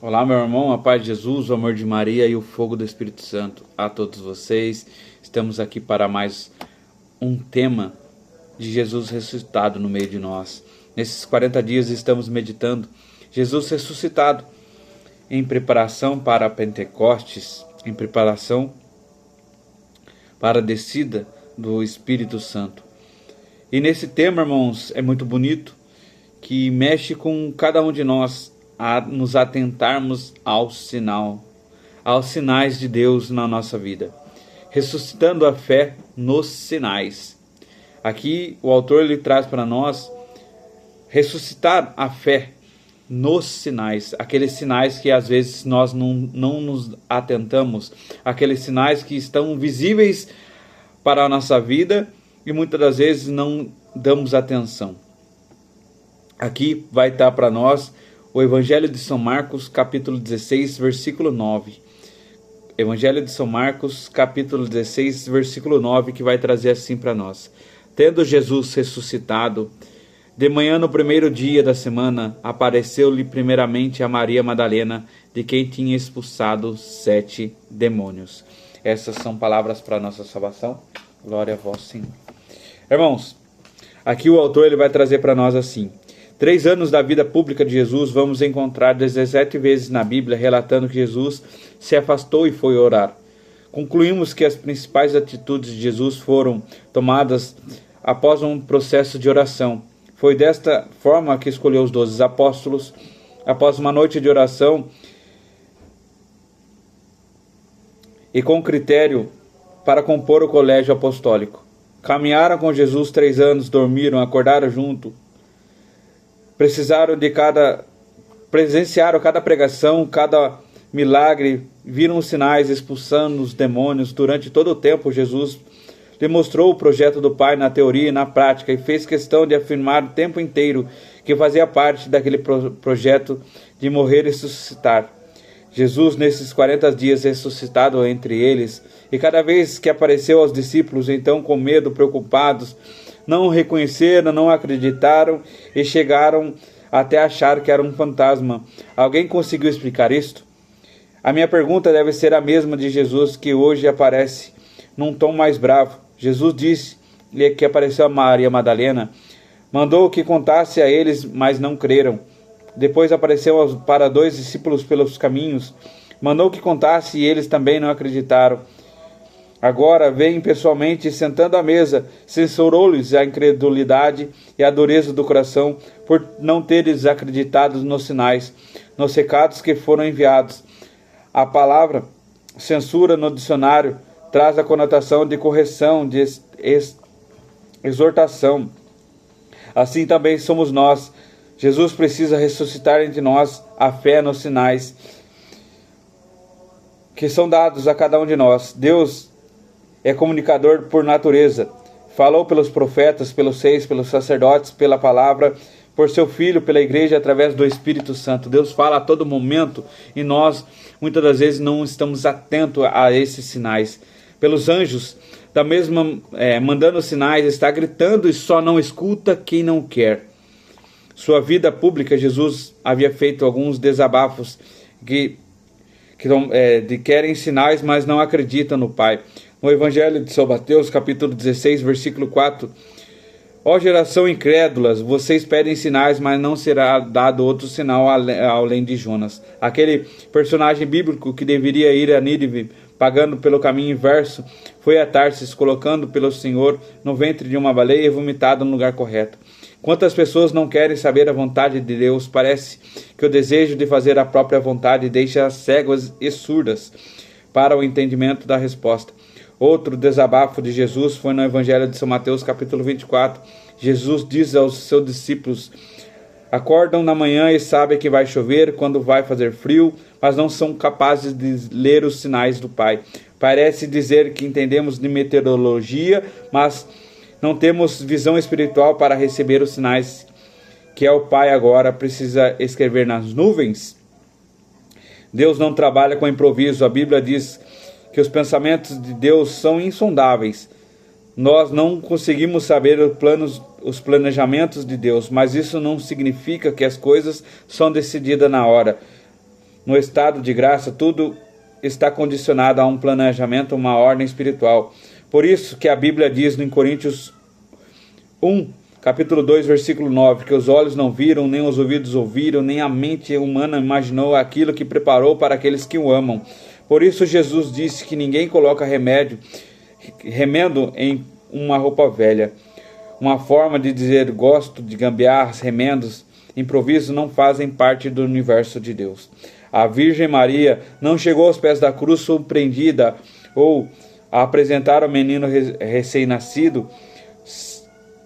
Olá, meu irmão, a paz de Jesus, o amor de Maria e o fogo do Espírito Santo a todos vocês. Estamos aqui para mais um tema de Jesus ressuscitado no meio de nós. Nesses 40 dias estamos meditando Jesus ressuscitado em preparação para Pentecostes, em preparação para a descida do Espírito Santo. E nesse tema, irmãos, é muito bonito, que mexe com cada um de nós, a nos atentarmos aos sinais de Deus na nossa vida, ressuscitando a fé nos sinais. Aqui o autor ele traz para nós ressuscitar a fé nos sinais, aqueles sinais que às vezes nós não nos atentamos, aqueles sinais que estão visíveis para a nossa vida e muitas das vezes não damos atenção. Aqui vai estar para nós o Evangelho de São Marcos, capítulo 16, versículo 9. Evangelho de São Marcos, capítulo 16, versículo 9, que vai trazer assim para nós. Tendo Jesus ressuscitado, de manhã no primeiro dia da semana, apareceu-lhe primeiramente a Maria Madalena, de quem tinha expulsado 7 demônios. Essas são palavras para a nossa salvação. Glória a vós, Senhor. Irmãos, aqui o autor ele vai trazer para nós assim: 3 anos da vida pública de Jesus, vamos encontrar 17 vezes na Bíblia relatando que Jesus se afastou e foi orar. Concluímos que as principais atitudes de Jesus foram tomadas após um processo de oração. Foi desta forma que escolheu os 12 apóstolos. Após uma noite de oração e com critério para compor o colégio apostólico. Caminharam com Jesus 3 anos, dormiram, acordaram junto. Presenciaram cada pregação, cada milagre, viram os sinais expulsando os demônios. Durante todo o tempo, Jesus lhe mostrou o projeto do Pai na teoria e na prática e fez questão de afirmar o tempo inteiro que fazia parte daquele projeto de morrer e ressuscitar. Jesus, nesses 40 dias ressuscitado entre eles, e cada vez que apareceu aos discípulos, então com medo, preocupados, não o reconheceram, não acreditaram e chegaram até achar que era um fantasma. Alguém conseguiu explicar isto? A minha pergunta deve ser a mesma de Jesus, que hoje aparece num tom mais bravo. Jesus disse-lhe que apareceu a Maria Madalena, mandou que contasse a eles, mas não creram. Depois apareceu para 2 discípulos pelos caminhos, mandou que contasse e eles também não acreditaram. Agora vem pessoalmente, sentando à mesa, censurou-lhes a incredulidade e a dureza do coração por não teres acreditado nos sinais, nos recados que foram enviados. A palavra censura no dicionário traz a conotação de correção, de exortação. Assim também somos nós. Jesus precisa ressuscitar entre nós a fé nos sinais que são dados a cada um de nós. Deus é comunicador por natureza. Falou pelos profetas, pelos reis, pelos sacerdotes, pela palavra, por seu Filho, pela igreja, através do Espírito Santo. Deus fala a todo momento e nós, muitas das vezes, não estamos atentos a esses sinais. Pelos anjos, da mesma, mandando sinais, está gritando e só não escuta quem não quer. Sua vida pública, Jesus havia feito alguns desabafos que querem sinais, mas não acreditam no Pai. No Evangelho de São Mateus, capítulo 16, versículo 4. Ó geração incrédula, vocês pedem sinais, mas não será dado outro sinal além de Jonas. Aquele personagem bíblico que deveria ir a Nínive, pagando pelo caminho inverso, foi a Tarsis, colocando pelo Senhor no ventre de uma baleia e vomitado no lugar correto. Quantas pessoas não querem saber a vontade de Deus? Parece que o desejo de fazer a própria vontade deixa cegas e surdas para o entendimento da resposta. Outro desabafo de Jesus foi no Evangelho de São Mateus, capítulo 24. Jesus diz aos seus discípulos: acordam na manhã e sabem que vai chover, quando vai fazer frio, mas não são capazes de ler os sinais do Pai. Parece dizer que entendemos de meteorologia, mas não temos visão espiritual para receber os sinais que é o Pai agora precisa escrever nas nuvens. Deus não trabalha com improviso. A Bíblia diz que os pensamentos de Deus são insondáveis. Nós não conseguimos saber os planejamentos de Deus, mas isso não significa que as coisas são decididas na hora. no estado de graça, tudo está condicionado a um planejamento, uma ordem espiritual. Por isso que a Bíblia diz em Coríntios 1, capítulo 2, versículo 9, que os olhos não viram, nem os ouvidos ouviram, nem a mente humana imaginou aquilo que preparou para aqueles que o amam. Por isso Jesus disse que ninguém coloca remendo em uma roupa velha. Uma forma de dizer gosto de gambiarras, remendos, improvisos não fazem parte do universo de Deus. A Virgem Maria não chegou aos pés da cruz surpreendida ou a apresentar o menino recém-nascido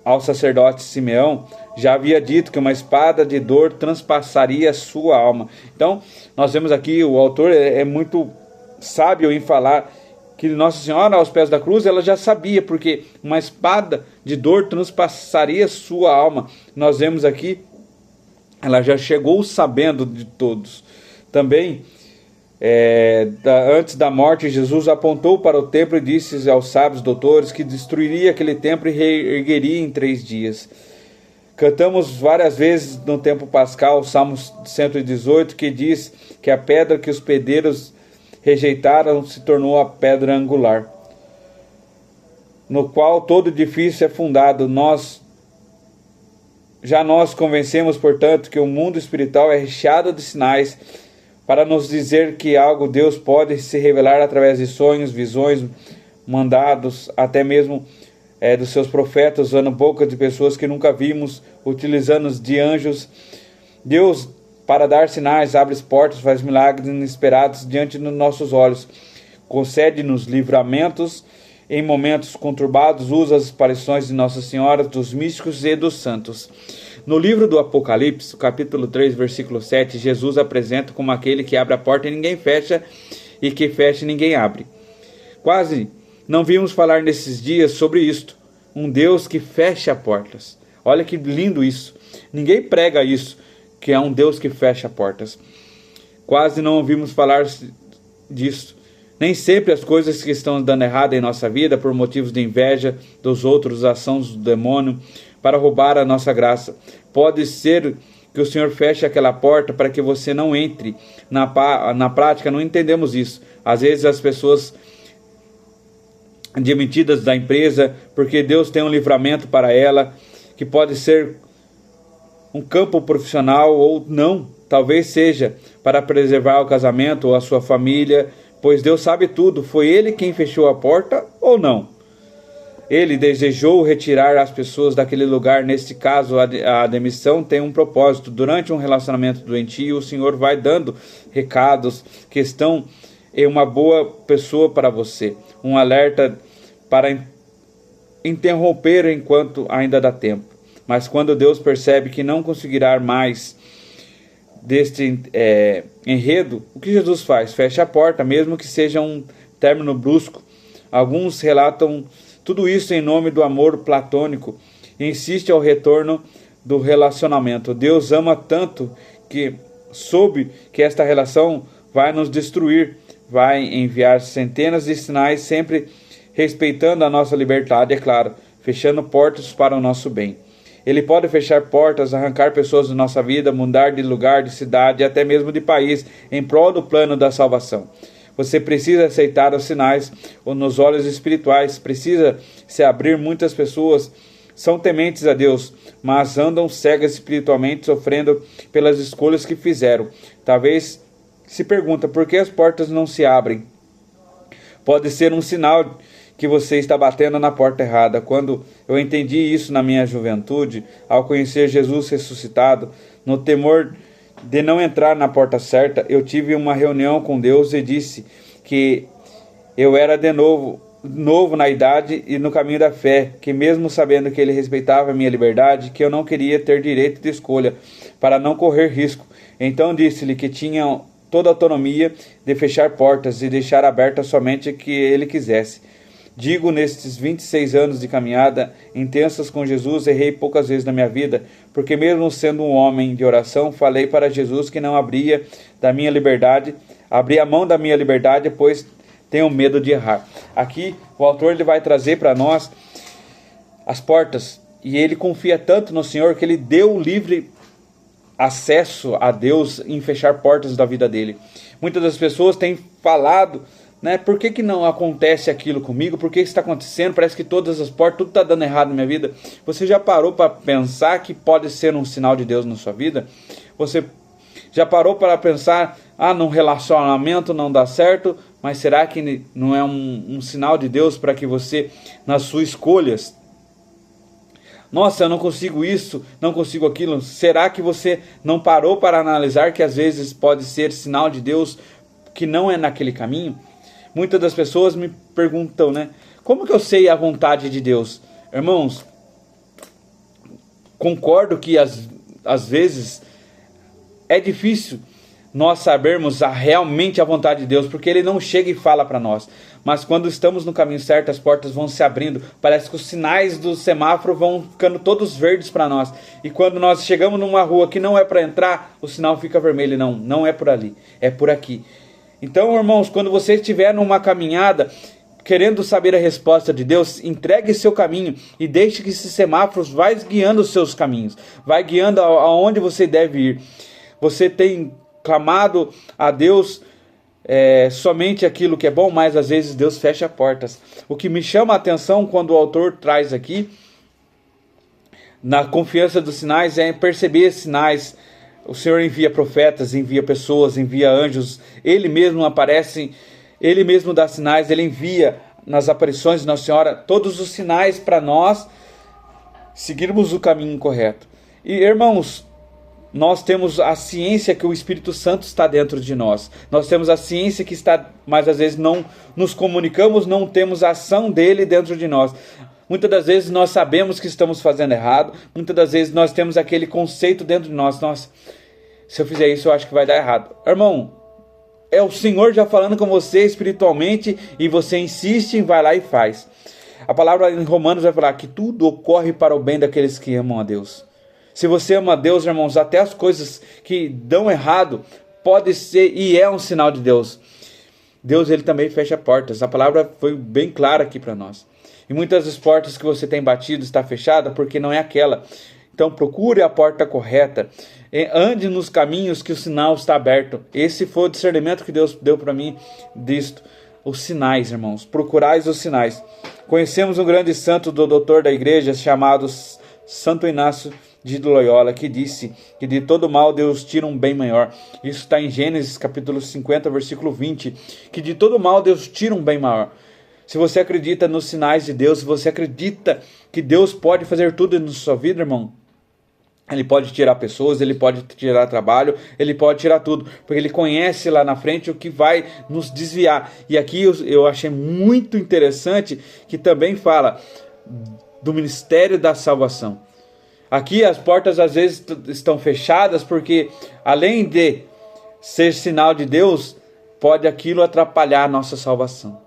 ao sacerdote Simeão. Já havia dito que uma espada de dor transpassaria sua alma. Então, nós vemos aqui, o autor é muito sábio em falar que Nossa Senhora aos pés da cruz, ela já sabia, porque uma espada de dor transpassaria sua alma. Nós vemos aqui, ela já chegou sabendo de todos. Também, antes da morte, Jesus apontou para o templo e disse aos sábios doutores que destruiria aquele templo e reergueria em 3 dias. Cantamos várias vezes no tempo pascal o Salmo 118, que diz que a pedra que os pedreiros rejeitaram se tornou a pedra angular, no qual todo edifício é fundado. Nós convencemos, portanto, que o mundo espiritual é recheado de sinais para nos dizer que algo Deus pode se revelar através de sonhos, visões, mandados, até mesmo dos seus profetas, usando boca de pessoas que nunca vimos, utilizando de anjos. Deus, para dar sinais, abre portas, faz milagres inesperados diante dos nossos olhos, concede-nos livramentos em momentos conturbados, usa as aparições de Nossa Senhora, dos místicos e dos santos. No livro do Apocalipse, capítulo 3, versículo 7, Jesus apresenta como aquele que abre a porta e ninguém fecha, e que fecha e ninguém abre. Quase não vimos falar nesses dias sobre isto, um Deus que fecha portas. Olha que lindo isso. Ninguém prega isso, que é um Deus que fecha portas. Quase não ouvimos falar disso. Nem sempre as coisas que estão dando errado em nossa vida, por motivos de inveja dos outros, ações do demônio, para roubar a nossa graça. Pode ser que o Senhor feche aquela porta para que você não entre. Na prática, não entendemos isso. Às vezes as pessoas demitidas da empresa, porque Deus tem um livramento para ela, que pode ser um campo profissional ou não. Talvez seja para preservar o casamento ou a sua família, pois Deus sabe tudo. Foi Ele quem fechou a porta ou não? Ele desejou retirar as pessoas daquele lugar. Neste caso, a demissão tem um propósito. Durante um relacionamento doentio, o Senhor vai dando recados que estão em uma boa pessoa para você. Um alerta para interromper enquanto ainda dá tempo. Mas quando Deus percebe que não conseguirá mais deste enredo, o que Jesus faz? Fecha a porta, mesmo que seja um término brusco. Alguns relatam tudo isso em nome do amor platônico e insiste ao retorno do relacionamento. Deus ama tanto que soube que esta relação vai nos destruir, vai enviar centenas de sinais, sempre respeitando a nossa liberdade, é claro, fechando portas para o nosso bem. Ele pode fechar portas, arrancar pessoas da nossa vida, mudar de lugar, de cidade, até mesmo de país, em prol do plano da salvação. Você precisa aceitar os sinais nos olhos espirituais, precisa se abrir. Muitas pessoas são tementes a Deus, mas andam cegas espiritualmente, sofrendo pelas escolhas que fizeram. Talvez se pergunta por que as portas não se abrem. Pode ser um sinal que você está batendo na porta errada. Quando eu entendi isso na minha juventude, ao conhecer Jesus ressuscitado, no temor de não entrar na porta certa, eu tive uma reunião com Deus e disse que eu era de novo na idade e no caminho da fé, que mesmo sabendo que Ele respeitava a minha liberdade, que eu não queria ter direito de escolha, para não correr risco. Então disse-lhe que tinha toda a autonomia de fechar portas e deixar abertas somente o que Ele quisesse. Digo, nestes 26 anos de caminhada intensas com Jesus, errei poucas vezes na minha vida, porque mesmo sendo um homem de oração, falei para Jesus que não abria a mão da minha liberdade, pois tenho medo de errar. Aqui o autor ele vai trazer para nós as portas, e ele confia tanto no Senhor que ele deu livre acesso a Deus em fechar portas da vida dele. Muitas das pessoas têm falado, né, por que não acontece aquilo comigo? Por que isso está acontecendo? Parece que todas as portas, tudo está dando errado na minha vida. Você já parou para pensar que pode ser um sinal de Deus na sua vida? Você já parou para pensar, num relacionamento não dá certo, mas será que não é um sinal de Deus para que você, nas suas escolhas, nossa, eu não consigo isso, não consigo aquilo. Será que você não parou para analisar que às vezes pode ser sinal de Deus que não é naquele caminho? Muitas das pessoas me perguntam, né? Como que eu sei a vontade de Deus? Irmãos, concordo que às vezes é difícil nós sabermos realmente a vontade de Deus, porque Ele não chega e fala para nós. Mas quando estamos no caminho certo, as portas vão se abrindo. Parece que os sinais do semáforo vão ficando todos verdes para nós. E quando nós chegamos numa rua que não é para entrar, o sinal fica vermelho. Não é por ali, é por aqui. Então, irmãos, quando você estiver numa caminhada, querendo saber a resposta de Deus, entregue seu caminho e deixe que esses semáforos vai guiando os seus caminhos. Vai guiando aonde você deve ir. Você tem clamado a Deus somente aquilo que é bom, mas às vezes Deus fecha portas. O que me chama a atenção quando o autor traz aqui, na confiança dos sinais, é perceber sinais. O Senhor envia profetas, envia pessoas, envia anjos. Ele mesmo aparece, Ele mesmo dá sinais. Ele envia nas aparições de Nossa Senhora todos os sinais para nós seguirmos o caminho correto. E, irmãos, nós temos a ciência que o Espírito Santo está dentro de nós. Nós temos a ciência que está, mas às vezes não nos comunicamos, não temos a ação dele dentro de nós. Muitas das vezes nós sabemos que estamos fazendo errado. Muitas das vezes nós temos aquele conceito dentro de nós. Nossa, se eu fizer isso eu acho que vai dar errado. Irmão, é o Senhor já falando com você espiritualmente e você insiste, vai lá e faz. A palavra em Romanos vai falar que tudo ocorre para o bem daqueles que amam a Deus. Se você ama a Deus, irmãos, até as coisas que dão errado, pode ser e é um sinal de Deus. Deus, Ele também fecha portas. A palavra foi bem clara aqui para nós. E muitas das portas que você tem batido está fechada porque não é aquela. Então procure a porta correta. Ande nos caminhos que o sinal está aberto. Esse foi o discernimento que Deus deu para mim disto. Os sinais, irmãos. Procurais os sinais. Conhecemos um grande santo do doutor da igreja chamado Santo Inácio de Loyola, que disse que de todo mal Deus tira um bem maior. Isso está em Gênesis capítulo 50, versículo 20. Que de todo mal Deus tira um bem maior. Se você acredita nos sinais de Deus, se você acredita que Deus pode fazer tudo na sua vida, irmão, Ele pode tirar pessoas, Ele pode tirar trabalho, Ele pode tirar tudo, porque Ele conhece lá na frente o que vai nos desviar. E aqui eu achei muito interessante que também fala do ministério da salvação. Aqui as portas às vezes estão fechadas porque, além de ser sinal de Deus, pode aquilo atrapalhar a nossa salvação.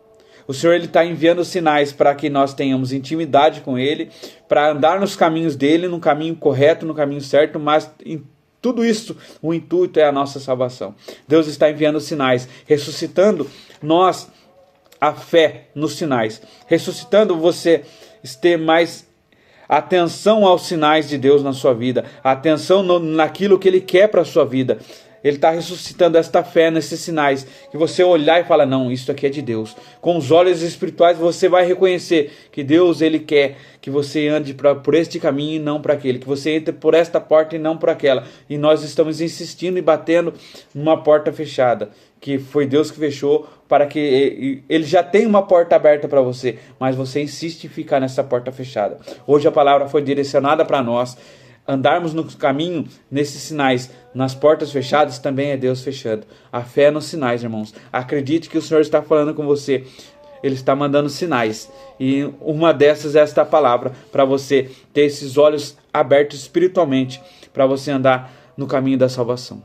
O Senhor está enviando sinais para que nós tenhamos intimidade com Ele, para andar nos caminhos dEle, no caminho correto, no caminho certo, mas em tudo isso, o intuito é a nossa salvação. Deus está enviando sinais, ressuscitando nós a fé nos sinais, ressuscitando você ter mais atenção aos sinais de Deus na sua vida, atenção naquilo que Ele quer para a sua vida. Ele está ressuscitando esta fé nesses sinais, que você olhar e falar, não, isso aqui é de Deus. Com os olhos espirituais você vai reconhecer que Deus, Ele quer que você ande por este caminho e não para aquele, que você entre por esta porta e não por aquela. E nós estamos insistindo e batendo numa porta fechada, que foi Deus que fechou, para que Ele já tem uma porta aberta para você, mas você insiste em ficar nessa porta fechada. Hoje a palavra foi direcionada para nós. Andarmos no caminho, nesses sinais, nas portas fechadas, também é Deus fechando. A fé é nos sinais, irmãos. Acredite que o Senhor está falando com você. Ele está mandando sinais. E uma dessas é esta palavra, para você ter esses olhos abertos espiritualmente, para você andar no caminho da salvação.